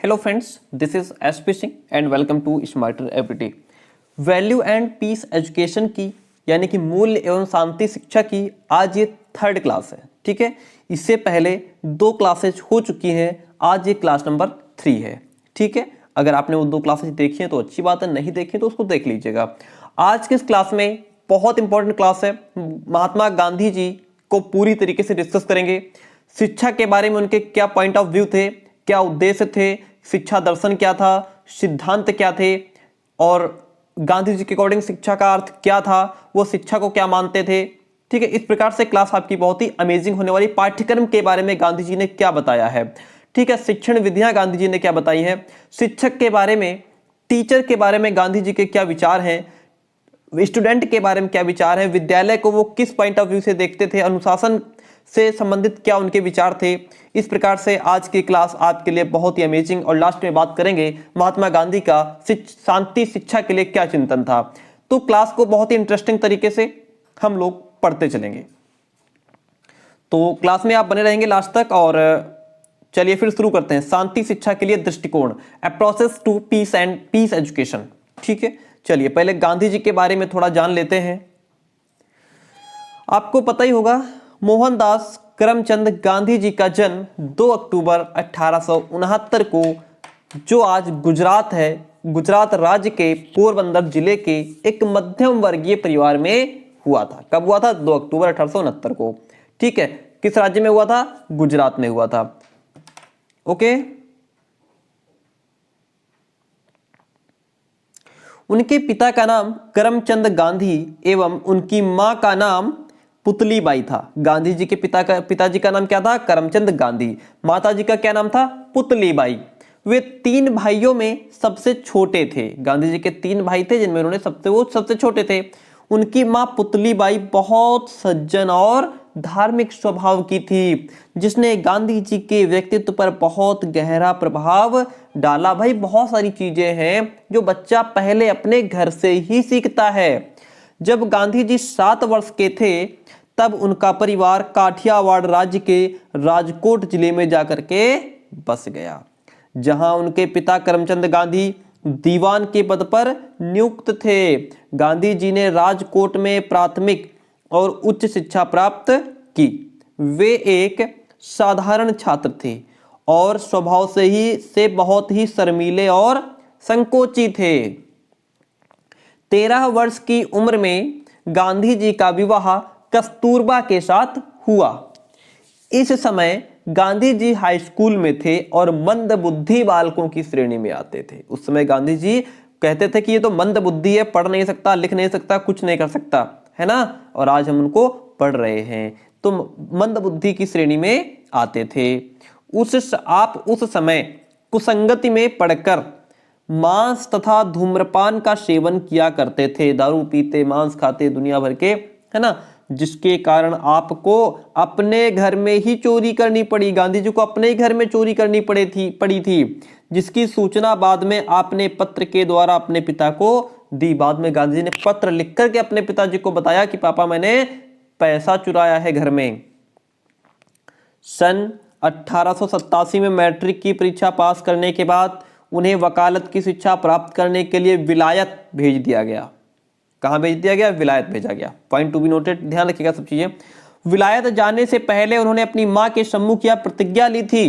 Hello friends, this is SP Singh and welcome to smarter everyday. Value and piece education की यानी कि मूल्य एवं शांति शिक्षा की आज ये थर्ड क्लास है। ठीक है, इससे पहले 2 क्लासेज हो चुकी हैं, आज ये क्लास नंबर 3 है। ठीक है, अगर आपने वो 2 क्लासेज देखी हैं तो अच्छी बात है, नहीं देखी तो उसको देख लीजिएगा। आज की इस क्लास में बहुत इंपॉर्टेंट क्लास है। महात्मा गांधी जी को पूरी तरीके से डिस्कस करेंगे। शिक्षा के बारे में उनके क्या पॉइंट ऑफ व्यू थे, क्या उद्देश्य थे, शिक्षा दर्शन क्या था, सिद्धांत क्या थे और गांधी जी के अकॉर्डिंग शिक्षा का अर्थ क्या था, वो शिक्षा को क्या मानते थे। ठीक है, इस प्रकार से क्लास आपकी बहुत ही अमेजिंग होने वाली। पाठ्यक्रम के बारे में गांधी जी ने क्या बताया है, ठीक है, शिक्षण विधियां गांधी जी ने क्या बताई है, शिक्षक के बारे में, टीचर के बारे में गांधी जी के क्या विचार हैं, स्टूडेंट के बारे में क्या विचार है, विद्यालय को वो किस पॉइंट ऑफ व्यू से देखते थे, अनुशासन से संबंधित क्या उनके विचार थे। इस प्रकार से आज की क्लास आपके लिए बहुत ही अमेजिंग। और लास्ट में बात करेंगे महात्मा गांधी का शांति शिक्षा के लिए क्या चिंतन था। तो क्लास को बहुत ही इंटरेस्टिंग तरीके से हम लोग पढ़ते चलेंगे, तो क्लास में आप बने रहेंगे लास्ट तक। और चलिए फिर शुरू करते हैं। शांति शिक्षा के लिए दृष्टिकोण, a process to piece and piece education. ठीक है, चलिए पहले गांधी जी के बारे में थोड़ा जान लेते हैं। आपको पता ही होगा, मोहनदास करमचंद गांधी जी का जन्म 2 अक्टूबर 1869 को, जो आज गुजरात है, गुजरात राज्य के पोरबंदर जिले के एक मध्यम वर्गीय परिवार में हुआ था। कब हुआ था? 2 अक्टूबर 1869 को। ठीक है, किस राज्य में हुआ था? गुजरात में हुआ था। ओके, उनके पिता का नाम करमचंद गांधी एवं उनकी मां का नाम पुतलीबाई था। गांधी जी के पिताजी का नाम क्या था? करमचंद गांधी। माताजी का क्या नाम था? पुतलीबाई। वे 3 भाइयों में सबसे छोटे थे। गांधी जी के 3 भाई थे जिनमें उन्होंने सबसे छोटे थे। उनकी मां पुतलीबाई बहुत सज्जन और धार्मिक स्वभाव की थी, जिसने गांधी जी के व्यक्तित्व पर बहुत गहरा प्रभाव डाला। भाई, बहुत सारी चीजें हैं जो बच्चा पहले अपने घर से ही सीखता है। जब गांधी जी 7 वर्ष के थे तब उनका परिवार काठियावाड़ राज्य के राजकोट जिले में जाकर के बस गया, जहां उनके पिता करमचंद गांधी दीवान के पद पर नियुक्त थे। गांधी जी ने राजकोट में प्राथमिक और उच्च शिक्षा प्राप्त की। वे एक साधारण छात्र थे और स्वभाव से बहुत ही शर्मीले और संकोची थे। 13 वर्ष की उम्र में गांधी जी का विवाह कस्तूरबा के साथ हुआ। इस समय गांधी जी हाई स्कूल में थे और मंद बुद्धि बालकों की श्रेणी में आते थे। उस समय गांधी जी कहते थे कि ये तो मंद बुद्धि है, पढ़ नहीं सकता, लिख नहीं सकता, कुछ नहीं कर सकता, है ना, और आज हम उनको पढ़ रहे हैं। तो मंद बुद्धि की श्रेणी में आते थे। आप उस समय कुसंगति में पढ़कर मांस तथा धूम्रपान का सेवन किया करते थे। दारू पीते, मांस खाते दुनिया भर के, है ना, जिसके कारण आपको अपने घर में ही चोरी करनी पड़ी। गांधी जी को अपने ही घर में चोरी करनी पड़ी थी, जिसकी सूचना बाद में आपने पत्र के द्वारा अपने पिता को दी। बाद में गांधी जी ने पत्र लिख करके अपने पिताजी को बताया कि पापा, मैंने पैसा चुराया है घर में। सन 1887 में मैट्रिक की परीक्षा पास करने के बाद उन्हें वकालत की शिक्षा प्राप्त करने के लिए विलायत भेज दिया गया। कहां भेज दिया गया? विलायत भेजा गया। पॉइंट टू बी नोटेड, ध्यान रखिएगा सब चीजें। विलायत जाने से पहले उन्होंने अपनी मां के सम्मुख यह प्रतिज्ञा ली थी।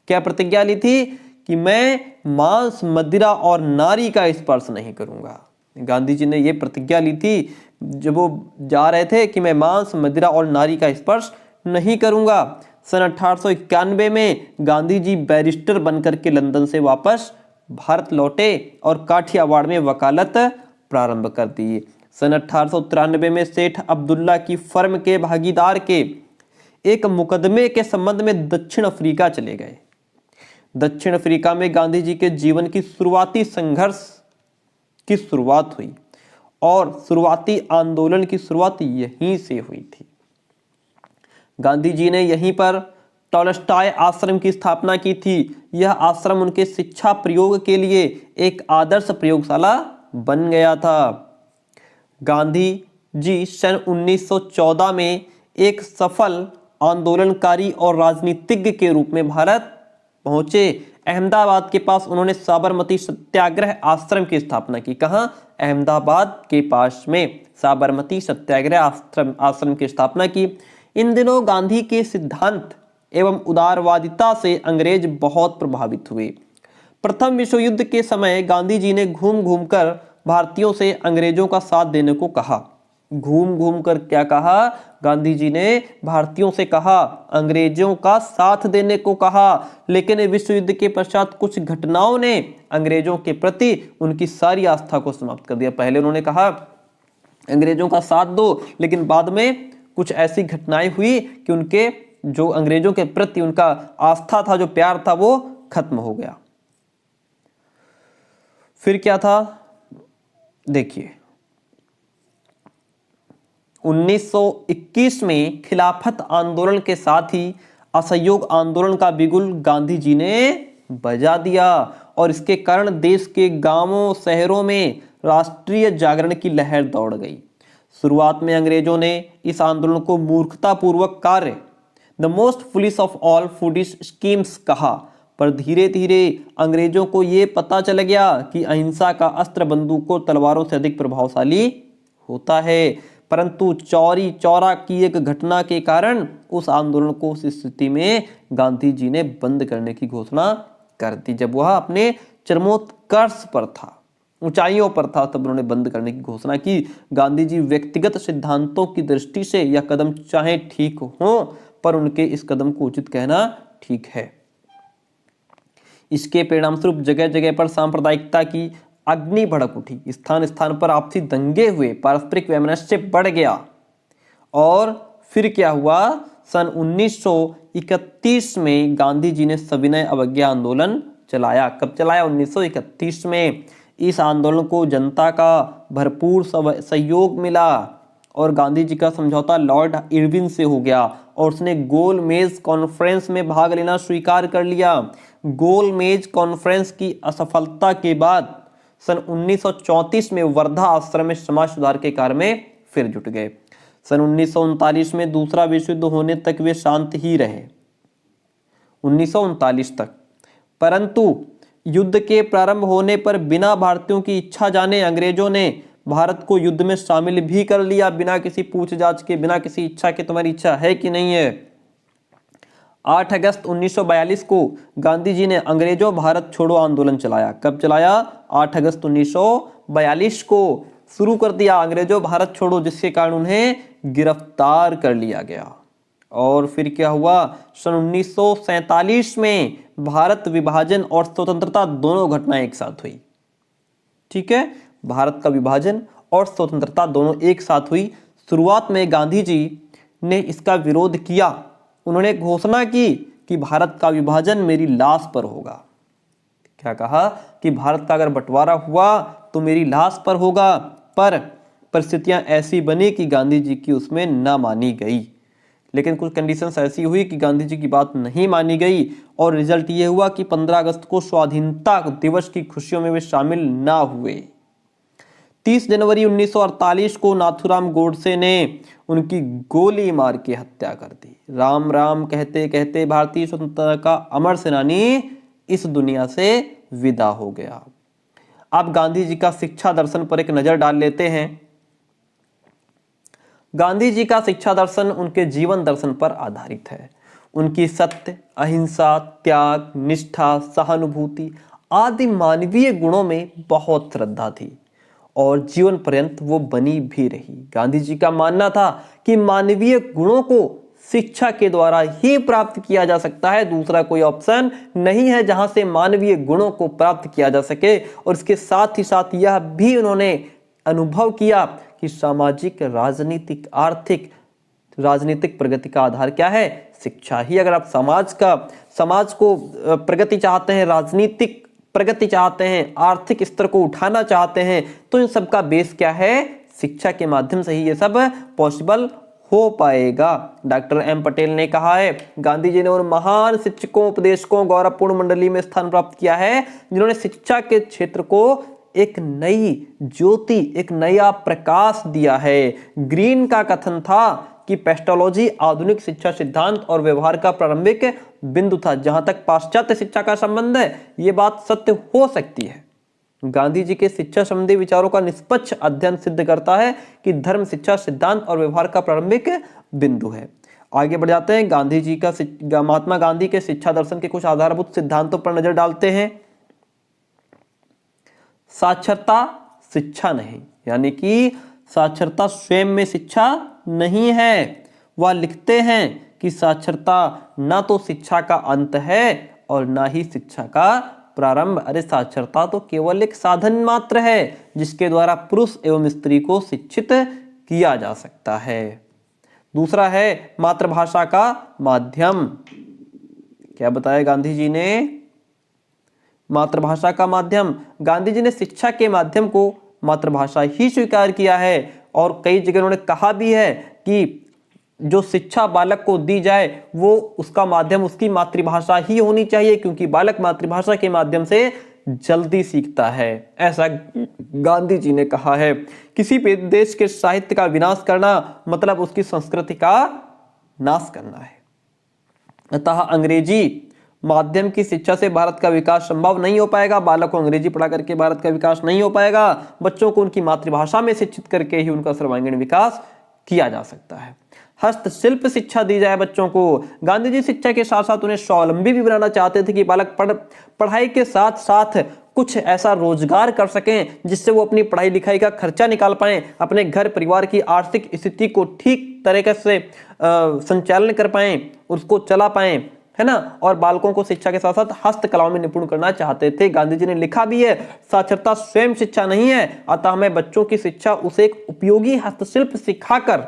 क्या प्रतिज्ञा ली थी? कि मैं मांस, मदिरा और नारी का स्पर्श नहीं करूंगा। गांधी जी ने यह प्रतिज्ञा ली थी जब वो जा रहे थे कि मैं मांस, मदिरा और नारी का स्पर्श नहीं करूंगा। सन 1891 में गांधी जी बैरिस्टर बनकर के लंदन से वापस भारत लौटे और काठियावाड़ में वकालत प्रारंभ कर दी। सन 1893 में सेठ अब्दुल्ला की फर्म के भागीदार के एक मुकदमे के संबंध में दक्षिण अफ्रीका चले गए। दक्षिण अफ्रीका में गांधी जी के जीवन की शुरुआती संघर्ष की शुरुआत हुई और शुरुआती आंदोलन की शुरुआत यहीं से हुई थी। गांधी जी ने यहीं पर टॉलस्टॉय आश्रम की स्थापना की थी। यह आश्रम उनके शिक्षा प्रयोग के लिए एक आदर्श प्रयोगशाला बन गया था। गांधी जी सन 1914 में एक सफल आंदोलनकारी और राजनीतिज्ञ के रूप में भारत पहुंचे। अहमदाबाद के पास उन्होंने साबरमती सत्याग्रह आश्रम की स्थापना की। कहाँ? अहमदाबाद के पास में साबरमती सत्याग्रह आश्रम की स्थापना की। इन दिनों गांधी के सिद्धांत एवं उदारवादिता से अंग्रेज बहुत प्रभावित हुए। प्रथम विश्व युद्ध के समय गांधी जी ने घूम घूम कर भारतीयों से अंग्रेजों का साथ देने को कहा। घूम घूम कर क्या कहा? गांधी जी ने भारतीयों से कहा, अंग्रेजों का साथ देने को कहा। लेकिन विश्व युद्ध के पश्चात कुछ घटनाओं ने अंग्रेजों के प्रति उनकी सारी आस्था को समाप्त कर दिया। पहले उन्होंने कहा अंग्रेजों का साथ दो, लेकिन बाद में कुछ ऐसी घटनाएं हुई कि उनके जो अंग्रेजों के प्रति उनका आस्था था, जो प्यार था, वो खत्म हो गया। फिर क्या था? देखिए 1921 में खिलाफत आंदोलन के साथ ही असहयोग आंदोलन का बिगुल गांधी जी ने बजा दिया और इसके कारण देश के गांवों शहरों में राष्ट्रीय जागरण की लहर दौड़ गई। शुरुआत में अंग्रेजों ने इस आंदोलन को मूर्खतापूर्वक कार्य, the most foolish of all foolish schemes कहा, पर धीरे धीरे अंग्रेजों को यह पता चल गया कि अहिंसा का अस्त्र बंदूकों तलवारों से अधिक प्रभावशाली होता है। परंतु चौरी चौरा की एक घटना के कारण उस आंदोलन को उस स्थिति में गांधी जी ने बंद करने की घोषणा कर दी। जब वह अपने चरमोत्कर्ष पर था, ऊंचाइयों पर था, तब उन्होंने बंद करने की घोषणा की। गांधी जी व्यक्तिगत सिद्धांतों की दृष्टि से यह कदम चाहे ठीक हो, पर उनके इस कदम को उचित कहना ठीक है। इसके परिणामस्वरूप जगह जगह पर सांप्रदायिकता की अग्नि भड़क उठी, स्थान स्थान पर आपसी दंगे हुए, पारस्परिक वैमनस्य बढ़ गया। और फिर क्या हुआ? सन 1931 में गांधी जी ने सविनय अवज्ञा आंदोलन चलाया। कब चलाया? 1931 में। इस आंदोलन को जनता का भरपूर सहयोग मिला और गांधी जी का समझौता लॉर्ड इरविन से हो गया और उसने गोल मेज कॉन्फ्रेंस में भाग लेना स्वीकार कर लिया। गोल मेज कॉन्फ्रेंस की असफलता के बाद सन 1934 में वर्धा आश्रम में समाज सुधार के कार्य में फिर जुट गए। सन 1939 में दूसरा विश्व युद्ध होने तक वे शांत ही रहे, 1939 तक। परंतु युद्ध के प्रारंभ होने पर बिना भारतीयों की इच्छा जाने अंग्रेजों ने भारत को युद्ध में शामिल भी कर लिया, बिना किसी पूछ जांच के, बिना किसी इच्छा के। तुम्हारी इच्छा है कि नहीं है? 8 अगस्त 1942 को गांधी जी ने अंग्रेजों भारत छोड़ो आंदोलन चलाया। कब चलाया? 8 अगस्त 1942 को शुरू कर दिया अंग्रेजों भारत छोड़ो, जिसके कारण उन्हें गिरफ्तार कर लिया गया। और फिर क्या हुआ? सन 1947 में भारत विभाजन और स्वतंत्रता दोनों घटनाएं एक साथ हुई। ठीक है, भारत का विभाजन और स्वतंत्रता दोनों एक साथ हुई। शुरुआत में गांधी जी ने इसका विरोध किया। उन्होंने घोषणा की कि भारत का विभाजन मेरी लाश पर होगा। क्या कहा? कि भारत का अगर बंटवारा हुआ तो मेरी लाश पर होगा। पर परिस्थितियां ऐसी बनी कि गांधी जी की उसमें ना मानी गई। लेकिन कुछ कंडीशंस ऐसी हुई कि गांधी जी की बात नहीं मानी गई और रिजल्ट ये हुआ कि 15 अगस्त को स्वाधीनता दिवस की खुशियों में वे शामिल ना हुए। 30 जनवरी 1948 को नाथूराम गोडसे ने उनकी गोली मार के हत्या कर दी। राम राम कहते कहते भारतीय स्वतंत्रता का अमर सेनानी इस दुनिया से विदा हो गया। अब गांधी जी का शिक्षा दर्शन पर एक नजर डाल लेते हैं। गांधी जी का शिक्षा दर्शन उनके जीवन दर्शन पर आधारित है। उनकी सत्य, अहिंसा, त्याग, निष्ठा, सहानुभूति आदि मानवीय गुणों में बहुत श्रद्धा थी और जीवन पर्यंत वो बनी भी रही। गांधी जी का मानना था कि मानवीय गुणों को शिक्षा के द्वारा ही प्राप्त किया जा सकता है, दूसरा कोई ऑप्शन नहीं है जहां से मानवीय गुणों को प्राप्त किया जा सके। और इसके साथ ही साथ यह भी उन्होंने अनुभव किया कि सामाजिक, राजनीतिक, आर्थिक, राजनीतिक प्रगति का आधार क्या है? शिक्षा ही। अगर आप समाज को प्रगति चाहते हैं, राजनीतिक प्रगति चाहते हैं, आर्थिक स्तर को उठाना चाहते हैं, तो इन सब का बेस क्या है? शिक्षा के माध्यम से ही ये सब पॉसिबल हो पाएगा। डॉक्टर एम पटेल ने कहा है, गांधी जी ने उन महान शिक्षकों, उपदेशकों, गौरवपूर्ण मंडली में स्थान प्राप्त किया है जिन्होंने शिक्षा के क्षेत्र को एक नई ज्योति, एक नया प्रकाश दिया है। ग्रीन का कथन था कि पेस्टोलॉजी आधुनिक शिक्षा सिद्धांत और व्यवहार का प्रारंभिक बिंदु था। जहां तक पाश्चात्य शिक्षा का संबंध है, ये बात सत्य हो सकती है। गांधी जी के शिक्षा संबंधी विचारों का निष्पक्ष अध्ययन सिद्ध करता है कि धर्म शिक्षा सिद्धांत और व्यवहार का प्रारंभिक बिंदु है। आगे बढ़ जाते हैं। गांधी जी का महात्मा गांधी के शिक्षा दर्शन के कुछ आधारभूत सिद्धांतों पर नजर डालते हैं। साक्षरता शिक्षा नहीं, यानी कि साक्षरता स्वयं में शिक्षा नहीं है। वह लिखते हैं कि साक्षरता ना तो शिक्षा का अंत है और ना ही शिक्षा का प्रारंभ। अरे साक्षरता तो केवल एक साधन मात्र है जिसके द्वारा पुरुष एवं स्त्री को शिक्षित किया जा सकता है। दूसरा है मातृभाषा का माध्यम। क्या बताया गांधी जी ने? मातृभाषा का माध्यम। गांधी जी ने शिक्षा के माध्यम को मातृभाषा ही स्वीकार किया है और कई जगह उन्होंने कहा भी है कि जो शिक्षा बालक को दी जाए वो उसका माध्यम उसकी मातृभाषा ही होनी चाहिए, क्योंकि बालक मातृभाषा के माध्यम से जल्दी सीखता है। ऐसा गांधी जी ने कहा है। किसी भी देश के साहित्य का विनाश करना मतलब उसकी संस्कृति का नाश करना है। अतः अंग्रेजी माध्यम की शिक्षा से भारत का विकास संभव नहीं हो पाएगा। बालक को अंग्रेजी पढ़ा करके भारत का विकास नहीं हो पाएगा। बच्चों को उनकी मातृभाषा में शिक्षित करके ही उनका सर्वांगीण विकास किया जा सकता है। हस्तशिल्प शिक्षा दी जाए बच्चों को। गांधी जी शिक्षा के साथ साथ उन्हें स्वावलंबी भी बनाना चाहते थे कि बालक पढ़ाई के साथ साथ कुछ ऐसा रोजगार कर सकें जिससे वो अपनी पढ़ाई लिखाई का खर्चा निकाल पाएं, अपने घर परिवार की आर्थिक स्थिति को ठीक तरीके से संचालन कर पाएं, उसको चला पाएं, है ना। और बालकों को शिक्षा के साथ साथ हस्तकलाओं में निपुण करना चाहते थे। गांधी जी ने लिखा भी है, साक्षरता स्वयं शिक्षा नहीं है, अतः हमें बच्चों की शिक्षा उसे एक उपयोगी हस्तशिल्प सिखाकर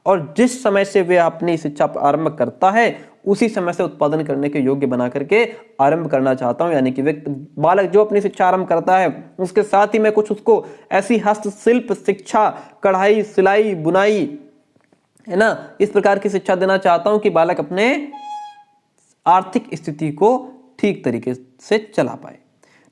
और जिस समय से वे अपनी शिक्षा आरंभ करता है उसी समय से उत्पादन करने के योग्य बना करके आरंभ करना चाहता हूं। यानी कि व्यक्ति बालक जो अपनी शिक्षा आरंभ करता है उसके साथ ही मैं कुछ उसको ऐसी हस्तशिल्प शिक्षा, कढ़ाई, सिलाई, बुनाई, है ना, इस प्रकार की शिक्षा देना चाहता हूं कि बालक अपने आर्थिक स्थिति को ठीक तरीके से चला पाए।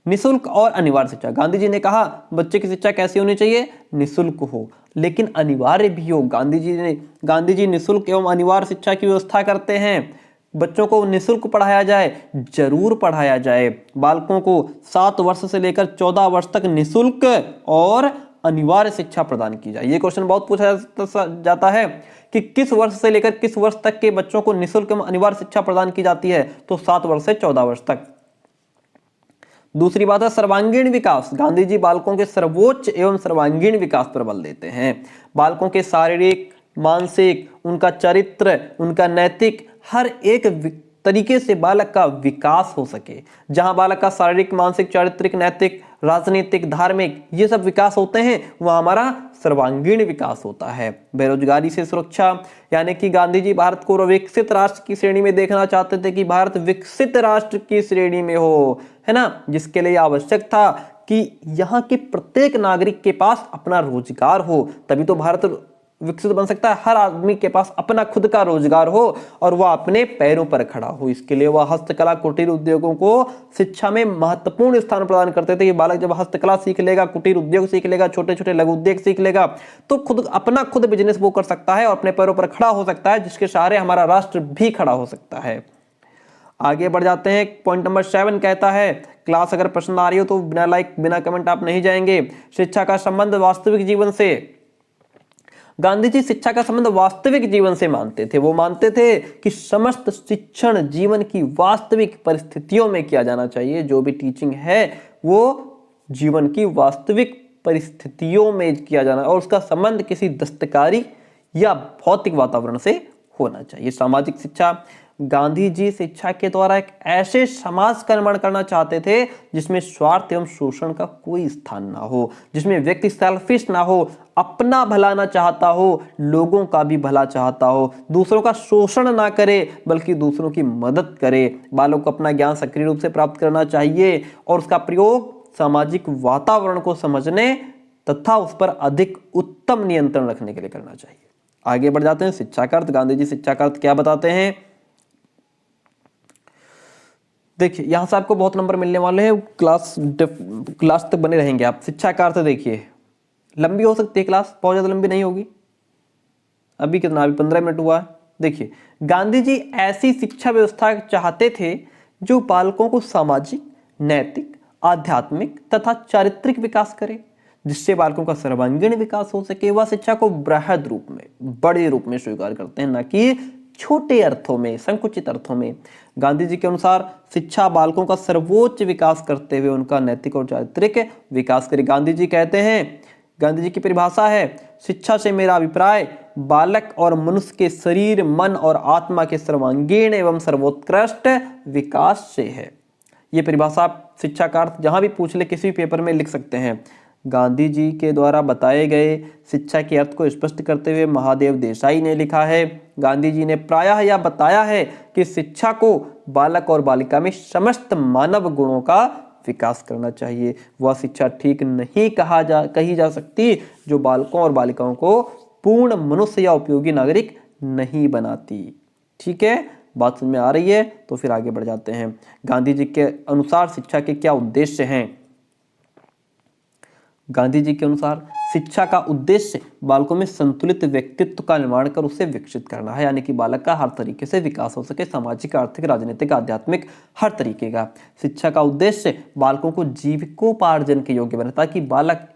निःशुल्क और अनिवार्य शिक्षा। गांधी जी ने कहा बच्चे की शिक्षा कैसी होनी चाहिए? निःशुल्क हो लेकिन अनिवार्य भी हो। गांधी जी निःशुल्क एवं अनिवार्य शिक्षा की व्यवस्था करते हैं। बच्चों को निःशुल्क पढ़ाया जाए, जरूर पढ़ाया जाए। बालकों को 7 वर्ष से लेकर 14 वर्ष तक निःशुल्क और अनिवार्य शिक्षा प्रदान की जाए। ये क्वेश्चन बहुत पूछा जाता है कि किस वर्ष से लेकर किस वर्ष तक के बच्चों को निःशुल्क एवं अनिवार्य शिक्षा प्रदान की जाती है, तो 7 वर्ष से 14 वर्ष तक। दूसरी बात है सर्वांगीण विकास। गांधी जी बालकों के सर्वोच्च एवं सर्वांगीण विकास पर बल देते हैं। बालकों के शारीरिक, मानसिक, उनका चरित्र, उनका नैतिक, हर एक तरीके से बालक का विकास हो सके। जहां बालक का शारीरिक, मानसिक, चारित्रिक, नैतिक, राजनीतिक, धार्मिक ये सब विकास होते हैं, वह हमारा सर्वांगीण विकास होता है। बेरोजगारी से सुरक्षा, यानी कि गांधी जी भारत को विकसित राष्ट्र की श्रेणी में देखना चाहते थे कि भारत विकसित राष्ट्र की श्रेणी में हो, है ना, जिसके लिए आवश्यक था कि यहाँ के प्रत्येक नागरिक के पास अपना रोजगार हो, तभी तो भारत विकसित बन सकता है। हर आदमी के पास अपना खुद का रोजगार हो और वह अपने पैरों पर खड़ा हो। इसके लिए वह हस्तकला, कुटीर उद्योगों को शिक्षा में महत्वपूर्ण स्थान प्रदान करते थे कि बालक जब हस्तकला सीख लेगा, कुटीर उद्योग सीख लेगा, छोटे छोटे लघु उद्योग सीख लेगा, तो खुद बिजनेस वो कर सकता है और अपने पैरों पर खड़ा हो सकता है, जिसके सहारे हमारा राष्ट्र भी खड़ा हो सकता है। आगे बढ़ जाते हैं। पॉइंट नंबर 7 कहता है, क्लास अगर पसंद आ रही हो तो बिना लाइक बिना कमेंट आप नहीं जाएंगे। शिक्षा का संबंध वास्तविक जीवन से। गांधी जी शिक्षा का संबंध वास्तविक जीवन से मानते थे। वो मानते थे कि समस्त शिक्षण जीवन की वास्तविक परिस्थितियों में किया जाना चाहिए। जो भी टीचिंग है वो जीवन की वास्तविक परिस्थितियों में किया जाना और उसका संबंध किसी दस्तकारी या भौतिक वातावरण से होना चाहिए। सामाजिक शिक्षा। गांधी जी शिक्षा के द्वारा एक ऐसे समाज का निर्माण करना चाहते थे जिसमें स्वार्थ एवं शोषण का कोई स्थान ना हो, जिसमें व्यक्ति सेल्फिश ना हो, अपना भला ना चाहता हो, लोगों का भी भला चाहता हो, दूसरों का शोषण ना करे बल्कि दूसरों की मदद करे। बालों को अपना ज्ञान सक्रिय रूप से प्राप्त करना चाहिए और उसका प्रयोग सामाजिक वातावरण को समझने तथा उस पर अधिक उत्तम नियंत्रण रखने के लिए करना चाहिए। आगे बढ़ जाते हैं। शिक्षा का अर्थ। गांधी जी शिक्षा का अर्थ क्या बताते हैं? देखिए यहां से आपको बहुत नंबर मिलने वाले हैं, क्लास तक बने रहेंगे आप। शिक्षा का अर्थ देखिए, लंबी हो सकती है क्लास, बहुत ज्यादा लंबी नहीं होगी। अभी कितना, अभी 15 मिनट हुआ है, देखिए, गांधी जी ऐसी शिक्षा व्यवस्था चाहते थे जो बालकों को सामाजिक, नैतिक, आध्यात्मिक तथा चारित्रिक विकास करे, जिससे बालकों का सर्वांगीण विकास हो सके। वह शिक्षा को बृहद रूप में, बड़े रूप में स्वीकार करते हैं, न कि छोटे अर्थों में, संकुचित अर्थों में। गांधी जी के अनुसार शिक्षा बालकों का सर्वोच्च विकास करते हुए उनका नैतिक और चारित्रिक विकास करे। गांधी जी कहते हैं, गांधी जी की परिभाषा है, शिक्षा से मेरा अभिप्राय बालक और मनुष्य के शरीर, मन और आत्मा के सर्वांगीण एवं सर्वोत्कृष्ट विकास से है। ये परिभाषा शिक्षा का अर्थ जहां भी पूछ ले, किसी भी पेपर में लिख सकते हैं। गांधी जी के द्वारा बताए गए शिक्षा के अर्थ को स्पष्ट करते हुए महादेव देसाई ने लिखा है, गांधी जी ने प्रायः यह बताया है कि शिक्षा को बालक और बालिका में समस्त मानव गुणों का विकास करना चाहिए। वह शिक्षा ठीक नहीं कही जा सकती जो बालकों और बालिकाओं को पूर्ण मनुष्य या उपयोगी नागरिक नहीं बनाती। ठीक है, बात समझ में आ रही है? तो फिर आगे बढ़ जाते हैं। गांधी जी के अनुसार शिक्षा के क्या उद्देश्य हैं? गांधी जी के अनुसार शिक्षा का उद्देश्य बालकों में संतुलित व्यक्तित्व का निर्माण कर उसे विकसित करना है, यानी कि बालक का हर तरीके से विकास हो सके, सामाजिक, आर्थिक, राजनीतिक, आध्यात्मिक, हर तरीके का। शिक्षा का उद्देश्य बालकों को जीविकोपार्जन के योग्य बनाए, ताकि बालक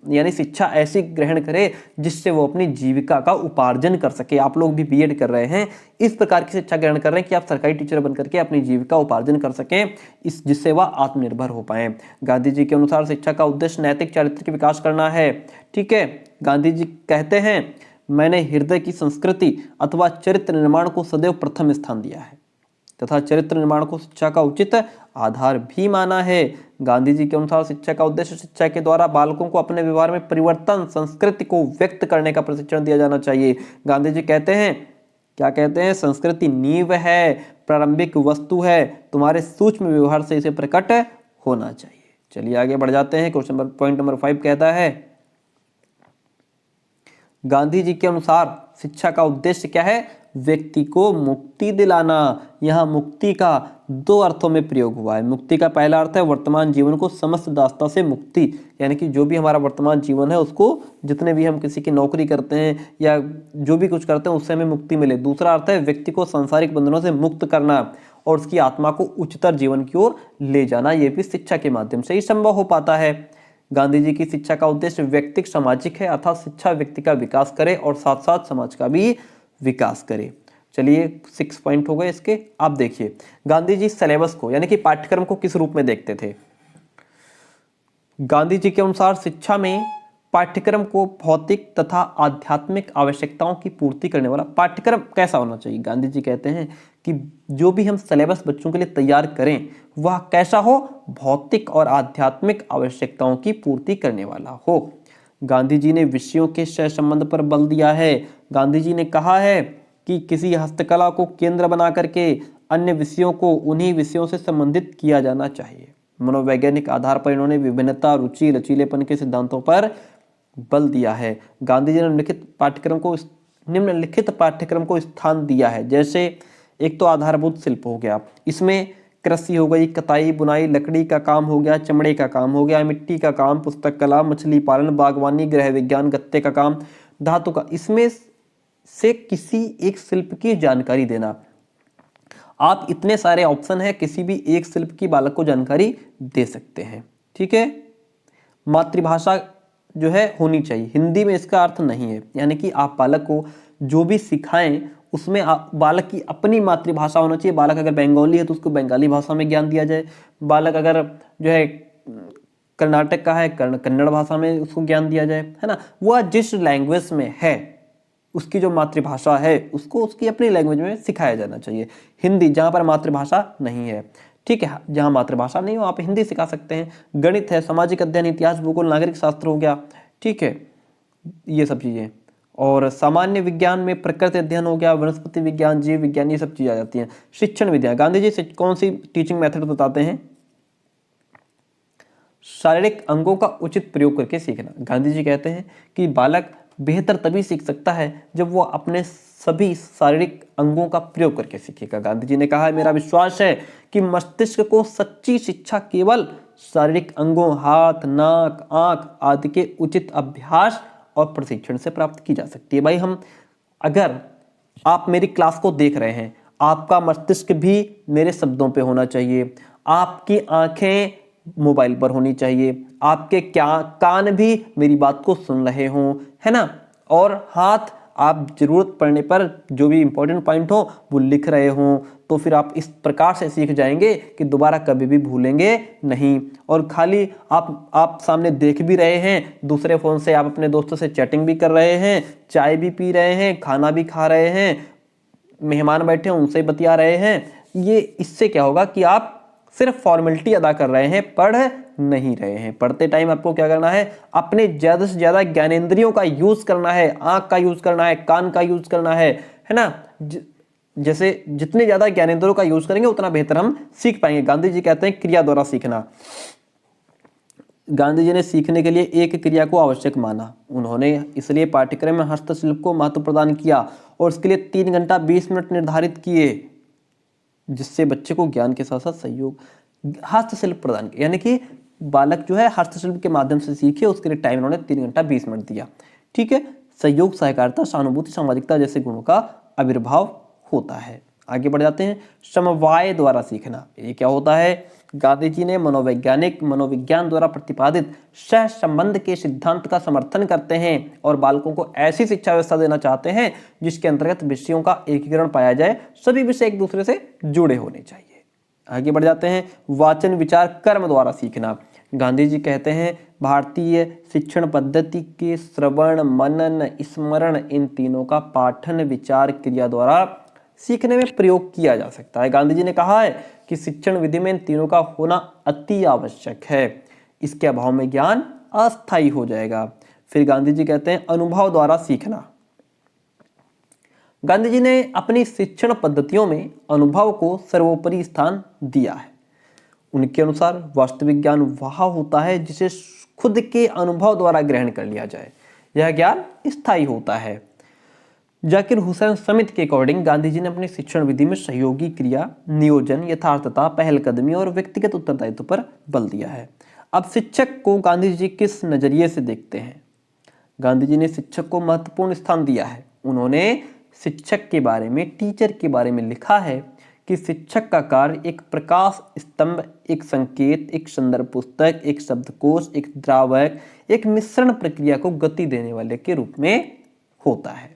यानी शिक्षा ऐसी ग्रहण करे जिससे वो अपनी जीविका का उपार्जन कर सके। आप लोग भी बीएड कर रहे हैं, इस प्रकार की शिक्षा ग्रहण कर रहे हैं कि आप सरकारी टीचर बन करके अपनी जीविका उपार्जन कर सकें, जिससे वह आत्मनिर्भर हो पाए। गांधी जी के अनुसार शिक्षा का उद्देश्य नैतिक, चारित्रिक विकास करना है। ठीक है, गांधी जी कहते हैं, मैंने हृदय की संस्कृति अथवा चरित्र निर्माण को सदैव प्रथम स्थान दिया है तथा चरित्र निर्माण को शिक्षा का उचित आधार भी माना है। गांधी जी के अनुसार शिक्षा का उद्देश्य शिक्षा के द्वारा बालकों को अपने व्यवहार में परिवर्तन, संस्कृति को व्यक्त करने का प्रशिक्षण दिया जाना चाहिए। गांधी जी कहते हैं, क्या कहते हैं? संस्कृति नींव है, प्रारंभिक वस्तु है, तुम्हारे सूक्ष्म व्यवहार से इसे प्रकट होना चाहिए। चलिए आगे बढ़ जाते हैं। क्वेश्चन पॉइंट नंबर 5 कहता है, गांधी जी के अनुसार शिक्षा का उद्देश्य क्या है? व्यक्ति को मुक्ति दिलाना। यहां मुक्ति का दो अर्थों में प्रयोग हुआ है। मुक्ति का पहला अर्थ है वर्तमान जीवन को समस्त दासता से मुक्ति, यानी कि जो भी हमारा वर्तमान जीवन है उसको, जितने भी हम किसी की नौकरी करते हैं या जो भी कुछ करते हैं उससे हमें मुक्ति मिले। दूसरा अर्थ है व्यक्ति को सांसारिक बंधनों से मुक्त करना और उसकी आत्मा को उच्चतर जीवन की ओर ले जाना। यह भी शिक्षा के माध्यम से ही संभव हो पाता है। गांधी जी की शिक्षा का उद्देश्य व्यक्तिक सामाजिक है, अर्थात शिक्षा व्यक्ति का विकास करे और साथ साथ समाज का भी विकास करे। चलिए 6 पॉइंट हो गए इसके। आप देखिए, गांधी जी सिलेबस को यानी कि पाठ्यक्रम को किस रूप में देखते थे? गांधी जी के अनुसार शिक्षा में पाठ्यक्रम को भौतिक तथा आध्यात्मिक आवश्यकताओं की पूर्ति करने वाला पाठ्यक्रम कैसा होना चाहिए? गांधी जी कहते हैं कि जो भी हम सिलेबस बच्चों के लिए तैयार करें वह कैसा हो? भौतिक और आध्यात्मिक आवश्यकताओं की पूर्ति करने वाला हो। गांधी जी ने विषयों के सहसंबंध पर बल दिया है। गांधी जी ने कहा है कि किसी हस्तकला को केंद्र बना करके अन्य विषयों को उन्हीं विषयों से संबंधित किया जाना चाहिए। मनोवैज्ञानिक आधार पर इन्होंने विभिन्नता, रुचि, लचीलेपन के सिद्धांतों पर बल दिया है। गांधी जी ने निम्नलिखित पाठ्यक्रम को स्थान दिया है। जैसे एक तो आधारभूत शिल्प हो गया, इसमें कृषि हो गई, कताई, बुनाई, लकड़ी का काम हो गया, चमड़े का काम हो गया, मिट्टी का काम, पुस्तक कला, मछली पालन, बागवानी, गृह विज्ञान, गत्ते का काम, धातु का। इसमें से किसी एक शिल्प की जानकारी देना। आप इतने सारे ऑप्शन है, किसी भी एक शिल्प की बालक को जानकारी दे सकते हैं। ठीक है, मातृभाषा जो है होनी चाहिए, हिंदी में इसका अर्थ नहीं है, यानी कि आप बालक को जो भी सिखाएं उसमें बालक की अपनी मातृभाषा होना चाहिए। बालक अगर बंगाली है तो उसको बंगाली भाषा में ज्ञान दिया जाए। बालक अगर जो है कर्नाटक का है, कन्नड़ भाषा में उसको ज्ञान दिया जाए, है ना। वह जिस लैंग्वेज में है, उसकी जो मातृभाषा है उसको उसकी अपनी लैंग्वेज में सिखाया जाना चाहिए। हिंदी जहाँ पर मातृभाषा नहीं है, ठीक है, जहाँ मातृभाषा नहीं हो आप हिंदी सिखा सकते हैं। गणित है, सामाजिक अध्ययन, इतिहास, भूगोल, नागरिक शास्त्र हो गया, ठीक है, ये सब चीज़ें। और सामान्य विज्ञान में प्रकृति अध्ययन हो गया, वनस्पति विज्ञान, जीव विज्ञान, ये सब चीज़ें आ जाती हैं। शिक्षण विद्या, गांधी जी कौन सी टीचिंग मेथड बताते हैं? शारीरिक अंगों का उचित प्रयोग करके सीखना। गांधी जी कहते हैं कि बालक बेहतर तभी सीख सकता है जब वो अपने सभी शारीरिक अंगों का प्रयोग करके सीखेगा। गांधी जी ने कहा है, मेरा विश्वास है कि मस्तिष्क को सच्ची शिक्षा केवल शारीरिक अंगों, हाथ, नाक, आंख आदि के उचित अभ्यास और प्रशिक्षण से प्राप्त की जा सकती है। भाई हम अगर आप मेरी क्लास को देख रहे हैं, आपका मस्तिष्क भी मेरे शब्दों पे होना चाहिए, आपकी आंखें मोबाइल पर होनी चाहिए, आपके क्या कान भी मेरी बात को सुन रहे हों, है ना, और हाथ आप जरूरत पड़ने पर जो भी इंपॉर्टेंट पॉइंट हो वो लिख रहे हों। तो फिर आप इस प्रकार से सीख जाएंगे कि दोबारा कभी भी भूलेंगे नहीं। और खाली आप सामने देख भी रहे हैं, दूसरे फ़ोन से आप अपने दोस्तों से चैटिंग भी कर रहे हैं, चाय भी पी रहे हैं, खाना भी खा रहे हैं, मेहमान बैठे हैं उनसे बतिया रहे हैं, ये इससे क्या होगा कि आप सिर्फ फॉर्मेलिटी अदा कर रहे हैं, पढ़ नहीं रहे हैं। पढ़ते टाइम आपको क्या करना है, अपने ज़्यादा से ज़्यादा ज्ञानेंद्रियों का यूज़ करना है, आँख का यूज़ करना है, कान का यूज़ करना है ना। जैसे जितने ज़्यादा ज्ञानेंद्रियों का यूज़ करेंगे उतना बेहतर हम सीख पाएंगे। गांधी जी कहते हैं क्रिया द्वारा सीखना। गांधी जी ने सीखने के लिए एक क्रिया को आवश्यक माना। उन्होंने इसलिए पाठ्यक्रम में हस्तशिल्प को महत्व प्रदान किया और उसके लिए 3 घंटा 20 मिनट निर्धारित किए, जिससे बच्चे को ज्ञान के साथ साथ सहयोग, हस्तशिल्प प्रदान किया, यानी कि बालक जो है हस्तशिल्प के माध्यम से सीखे, उसके लिए टाइम उन्होंने 3 घंटा 20 मिनट दिया। ठीक है, सहयोग, सहकारिता, सहानुभूति, सामाजिकता जैसे गुणों का आविर्भाव होता है। आगे बढ़ जाते हैं, समवाय द्वारा सीखना। ये क्या होता है? गांधी जी ने मनोविज्ञान द्वारा प्रतिपादित सह संबंध के सिद्धांत का समर्थन करते हैं और बालकों को ऐसी शिक्षा व्यवस्था देना चाहते हैं जिसके अंतर्गत विषयों का एकीकरण पाया जाए, सभी विषय एक दूसरे से जुड़े होने चाहिए। आगे बढ़ जाते हैं, वाचन विचार कर्म द्वारा सीखना। गांधी जी कहते हैं भारतीय शिक्षण पद्धति के श्रवण, मनन, स्मरण, इन तीनों का पाठन, विचार, क्रिया द्वारा सीखने में प्रयोग किया जा सकता है। गांधी जी ने कहा है कि शिक्षण विधि में इन तीनों का होना अति आवश्यक है, इसके अभाव में ज्ञान अस्थायी हो जाएगा। फिर गांधी जी कहते हैं अनुभव द्वारा सीखना। गांधी जी ने अपनी शिक्षण पद्धतियों में अनुभव को सर्वोपरि स्थान दिया है। उनके अनुसार वास्तविक ज्ञान वह होता है जिसे खुद के अनुभव द्वारा ग्रहण कर लिया जाए, यह ज्ञान स्थायी होता है। जाकिर हुसैन समिति के अकॉर्डिंग गांधी जी ने अपनी शिक्षण विधि में सहयोगी क्रिया, नियोजन, यथार्थता, पहलकदमी और व्यक्तिगत उत्तरदायित्व पर बल दिया है। अब शिक्षक को गांधी जी किस नजरिए से देखते हैं? गांधी जी ने शिक्षक को महत्वपूर्ण स्थान दिया है। उन्होंने शिक्षक के बारे में, टीचर के बारे में लिखा है कि शिक्षक का कार्य एक प्रकाश स्तंभ, एक संकेत, एक संदर्भ पुस्तक, एक शब्दकोश, एक द्रावक, एक मिश्रण प्रक्रिया को गति देने वाले के रूप में होता है।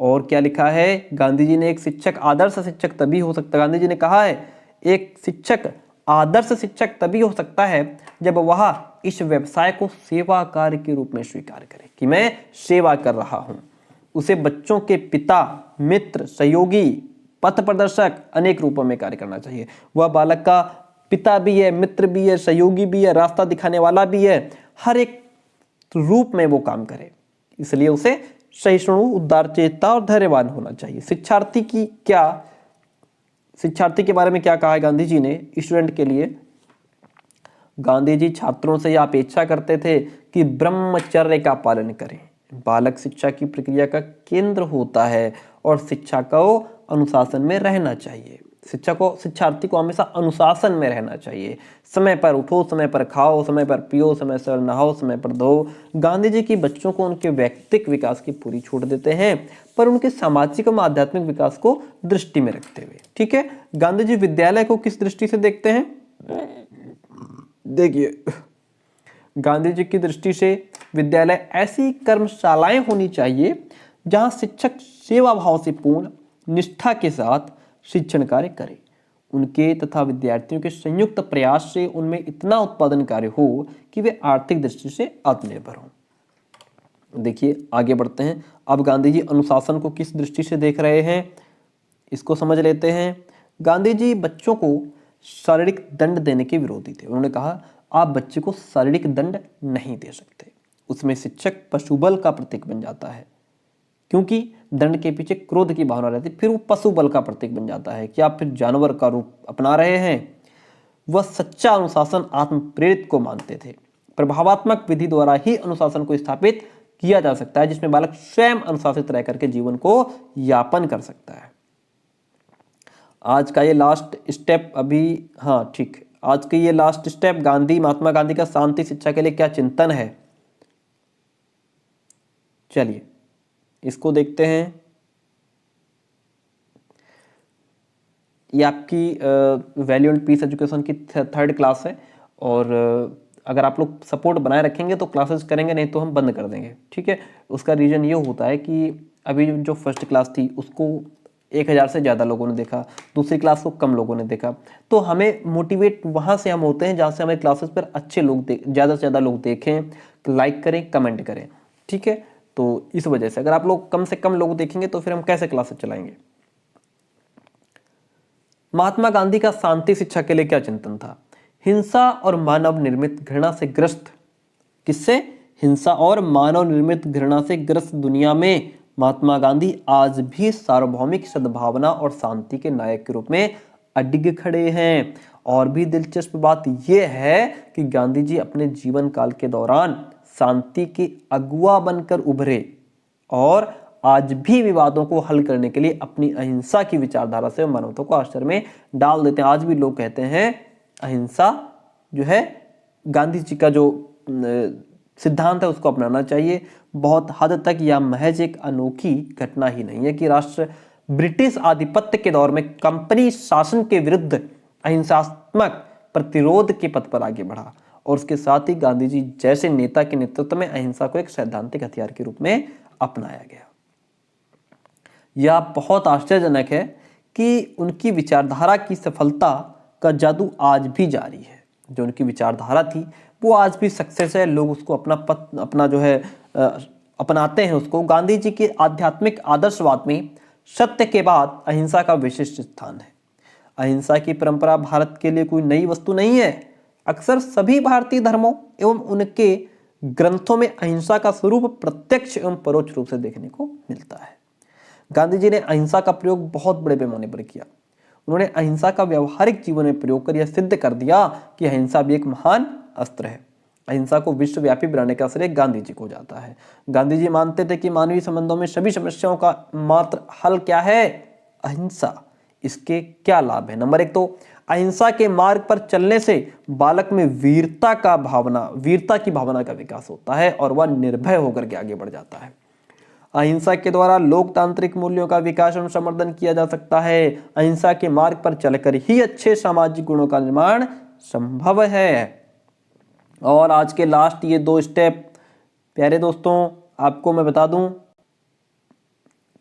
और क्या लिखा है गांधी जी ने? एक शिक्षक आदर्श शिक्षक तभी हो सकता है, गांधी जी ने कहा है एक शिक्षक आदर्श शिक्षक तभी हो सकता है जब वह इस व्यवसाय को सेवा कार्य के रूप में स्वीकार करे कि मैं सेवा कर रहा हूं। उसे बच्चों के पिता, मित्र, सहयोगी, पथ प्रदर्शक अनेक रूपों में कार्य करना चाहिए। वह बालक का पिता भी है, मित्र भी है, सहयोगी भी है, रास्ता दिखाने वाला भी है, हर एक रूप में वो काम करे। इसलिए उसे सहिष्णु, उदारचेता और धैर्यवान होना चाहिए। शिक्षार्थी के बारे में क्या कहा है गांधी जी ने स्टूडेंट के लिए? गांधी जी छात्रों से यह अपेक्षा करते थे कि ब्रह्मचर्य का पालन करें। बालक शिक्षा की प्रक्रिया का केंद्र होता है और शिक्षा को अनुशासन में रहना चाहिए। शिक्षार्थी को हमेशा अनुशासन में रहना चाहिए। समय पर उठो, समय पर खाओ, समय पर पियो, समय से नहाओ, समय पर धो। गांधी जी की बच्चों को उनके व्यक्तिगत विकास की पूरी छूट देते हैं, पर उनके सामाजिक और आध्यात्मिक विकास को दृष्टि में रखते हुए। ठीक है, गांधी जी विद्यालय को किस दृष्टि से देखते हैं? देखिए, गांधी जी की दृष्टि से विद्यालय ऐसी कर्मशालाएं होनी चाहिए जहां शिक्षक सेवा भाव से पूर्ण निष्ठा के साथ शिक्षण कार्य करे। उनके तथा विद्यार्थियों के संयुक्त प्रयास से उनमें इतना उत्पादन कार्य हो कि वे आर्थिक दृष्टि से आत्मनिर्भर हों। देखिए, आगे बढ़ते हैं। अब गांधी जी अनुशासन को किस दृष्टि से देख रहे हैं, इसको समझ लेते हैं। गांधी जी बच्चों को शारीरिक दंड देने के विरोधी थे। उन्होंने कहा आप बच्चे को शारीरिक दंड नहीं दे सकते, उसमें शिक्षक पशुबल का प्रतीक बन जाता है, क्योंकि दंड के पीछे क्रोध की भावना रहती है, फिर वो पशु बल का प्रतीक बन जाता है कि आप फिर जानवर का रूप अपना रहे हैं। वह सच्चा अनुशासन आत्म प्रेरित को मानते थे। प्रभावात्मक विधि द्वारा ही अनुशासन को स्थापित किया जा सकता है, जिसमें बालक स्वयं अनुशासित रह करके जीवन को यापन कर सकता है। आज का ये लास्ट स्टेप आज का ये लास्ट स्टेप महात्मा गांधी का शांति शिक्षा के लिए क्या चिंतन है, चलिए इसको देखते हैं। ये आपकी वैल्यू एंड पीस एजुकेशन की थर्ड क्लास है, और अगर आप लोग सपोर्ट बनाए रखेंगे तो क्लासेस करेंगे, नहीं तो हम बंद कर देंगे, ठीक है। उसका रीज़न ये होता है कि अभी जो फर्स्ट क्लास थी उसको 1000 से ज़्यादा लोगों ने देखा, दूसरी क्लास को कम लोगों ने देखा, तो हमें मोटिवेट वहाँ से हम होते हैं जहाँ से हमें क्लासेस पर अच्छे लोग ज़्यादा से ज़्यादा लोग देखें, लाइक करें, कमेंट करें, ठीक है। तो इस वजह से अगर आप लोग कम से कम लोग देखेंगे तो फिर हम कैसे क्लासेस चलाएंगे। महात्मा गांधी का शांति शिक्षा के लिए क्या चिंतन था। हिंसा और मानव निर्मित घृणा से ग्रस्त, किससे, हिंसा और मानव निर्मित घृणा से ग्रस्त दुनिया में महात्मा गांधी आज भी सार्वभौमिक सद्भावना और शांति के नायक के रूप में अडिग खड़े हैं। और भी दिलचस्प बात यह है कि गांधी जी अपने जीवन काल के दौरान शांति के अगुआ बनकर उभरे और आज भी विवादों को हल करने के लिए अपनी अहिंसा की विचारधारा से मानवता को आश्चर्य में डाल देते हैं। आज भी लोग कहते हैं अहिंसा जो है गांधी जी का जो सिद्धांत है उसको अपनाना चाहिए। बहुत हद तक यह महज एक अनोखी घटना ही नहीं है कि राष्ट्र ब्रिटिश आधिपत्य के दौर में कंपनी शासन के विरुद्ध अहिंसात्मक प्रतिरोध के पथ पर आगे बढ़ा, और उसके साथ ही गांधी जी जैसे नेता के नेतृत्व में अहिंसा को एक सैद्धांतिक हथियार के रूप में अपनाया गया। यह बहुत आश्चर्यजनक है कि उनकी विचारधारा की सफलता का जादू आज भी जारी है। जो उनकी विचारधारा थी वो आज भी सक्सेस है, लोग उसको अपना जो है अपनाते हैं उसको। गांधी जी के आध्यात्मिक आदर्शवाद में सत्य के बाद अहिंसा का विशिष्ट स्थान है। अहिंसा की परंपरा भारत के लिए कोई नई वस्तु नहीं है। अक्सर सभी भारतीय धर्मों एवं उनके ग्रंथों में अहिंसा का स्वरूप प्रत्यक्ष एवं परोक्ष रूप से देखने को मिलता है। गांधी जी ने अहिंसा का प्रयोग बहुत बड़े पैमाने पर किया। उन्होंने अहिंसा का व्यवहारिक जीवन में प्रयोग कर यह सिद्ध कर दिया कि अहिंसा भी एक महान अस्त्र है। अहिंसा को विश्वव्यापी बनाने का श्रेय गांधी जी को जाता है। गांधी जी मानते थे कि मानवीय संबंधों में सभी समस्याओं का मात्र हल क्या है, अहिंसा। इसके क्या लाभ है। नंबर एक तो अहिंसा के मार्ग पर चलने से बालक में वीरता की भावना का विकास होता है और वह निर्भय होकर के आगे बढ़ जाता है। अहिंसा के द्वारा लोकतांत्रिक मूल्यों का विकास एवं संवर्धन किया जा सकता है। अहिंसा के मार्ग पर चलकर ही अच्छे सामाजिक गुणों का निर्माण संभव है। और आज के लास्ट ये 2 स्टेप प्यारे दोस्तों आपको मैं बता दूं,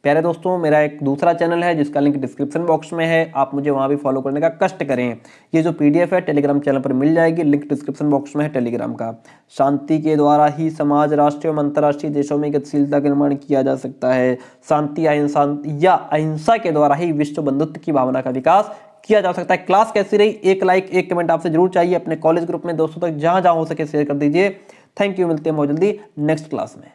प्यारे दोस्तों मेरा एक दूसरा चैनल है जिसका लिंक डिस्क्रिप्शन बॉक्स में है, आप मुझे वहां भी फॉलो करने का कष्ट करें। ये जो पीडीएफ है टेलीग्राम चैनल पर मिल जाएगी, लिंक डिस्क्रिप्शन बॉक्स में है टेलीग्राम का। शांति के द्वारा ही समाज, राष्ट्रीय एवं अंतर्राष्ट्रीय देशों में गतिशीलता का निर्माण किया जा सकता है। शांति या अहिंसा के द्वारा ही विश्व बंधुत्व की भावना का विकास किया जा सकता है। क्लास कैसी रही, एक लाइक एक कमेंट आपसे जरूर चाहिए। अपने कॉलेज ग्रुप में दोस्तों तक जहां जहां हो सके शेयर कर दीजिए। थैंक यू, मिलते हैं बहुत जल्दी नेक्स्ट क्लास में।